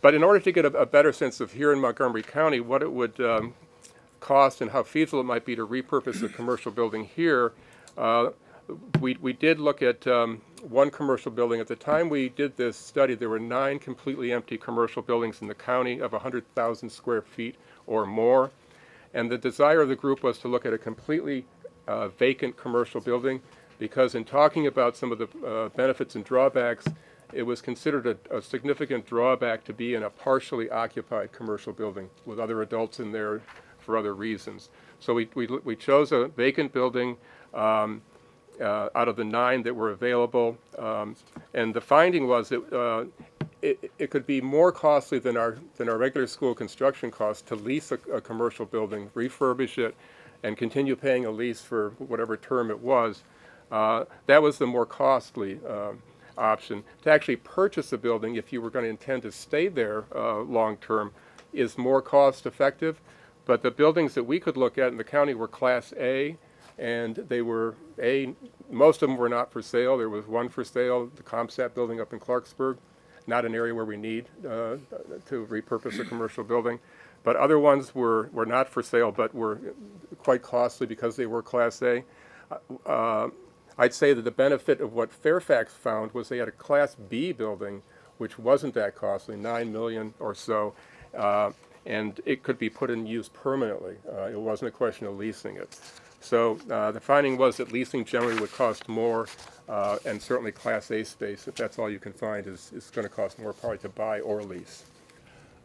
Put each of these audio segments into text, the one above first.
But in order to get a better sense of here in Montgomery County, what it would cost and how feasible it might be to repurpose a commercial building here, we did look at one commercial building. At the time we did this study, there were 9 completely empty commercial buildings in the county of 100,000 square feet or more. And the desire of the group was to look at a completely vacant commercial building, because in talking about some of the benefits and drawbacks, it was considered a significant drawback to be in a partially occupied commercial building with other adults in there for other reasons. So we chose a vacant building out of the 9 that were available, and the finding was that it could be more costly than our regular school construction costs to lease a commercial building, refurbish it, and continue paying a lease for whatever term it was. That was the more costly option. To actually purchase a building, if you were going to intend to stay there long term, is more cost effective. But the buildings that we could look at in the county were Class A, and they were most of them were not for sale. There was one for sale, the ComStat building up in Clarksburg, not an area where we need to repurpose a commercial building. But other ones were not for sale, but were quite costly because they were Class A. I'd say that the benefit of what Fairfax found was they had a Class B building, which wasn't that costly, $9 million or so, and it could be put in use permanently. It wasn't a question of leasing it. So the finding was that leasing generally would cost more, and certainly Class A space, if that's all you can find, is going to cost more probably to buy or lease.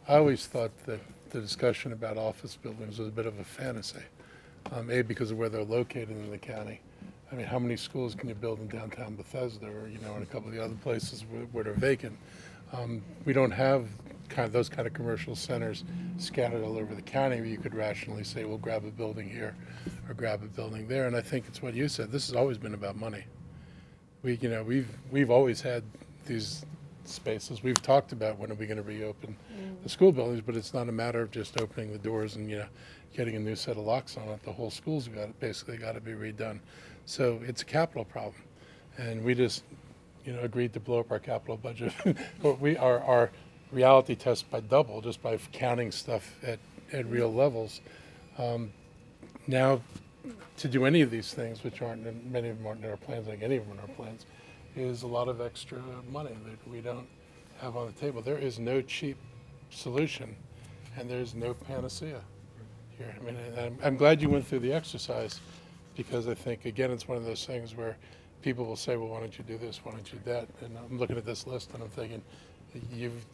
I always thought that the discussion about office buildings was a bit of a fantasy, because of where they're located in the county. I mean, how many schools can you build in downtown Bethesda, or in a couple of the other places where they're vacant? We don't have those kind of commercial centers scattered all over the county where you could rationally say, we'll grab a building here or grab a building there. And I think it's what you said. This has always been about money. We've always had these spaces. We've talked about when are we going to reopen the school buildings, but it's not a matter of just opening the doors and getting a new set of locks on it. The whole school's basically got to be redone. So it's a capital problem, and we just agreed to blow up our capital budget. our reality test by double just by counting stuff at real levels. Now, to do any of these things, which many of them aren't in our plans, like any of them in our plans, is a lot of extra money that we don't have on the table. There is no cheap solution, and there's no panacea here. I mean, I'm glad you went through the exercise, because I think, again, it's one of those things where people will say, well, why don't you do this, why don't you do that? And I'm looking at this list and I'm thinking,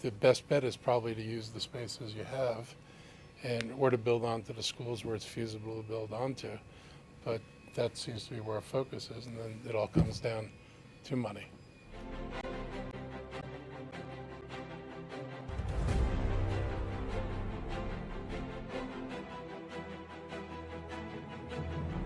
the best bet is probably to use the spaces you have, or to build onto the schools where it's feasible to build onto. But that seems to be where our focus is, and then it all comes down to money.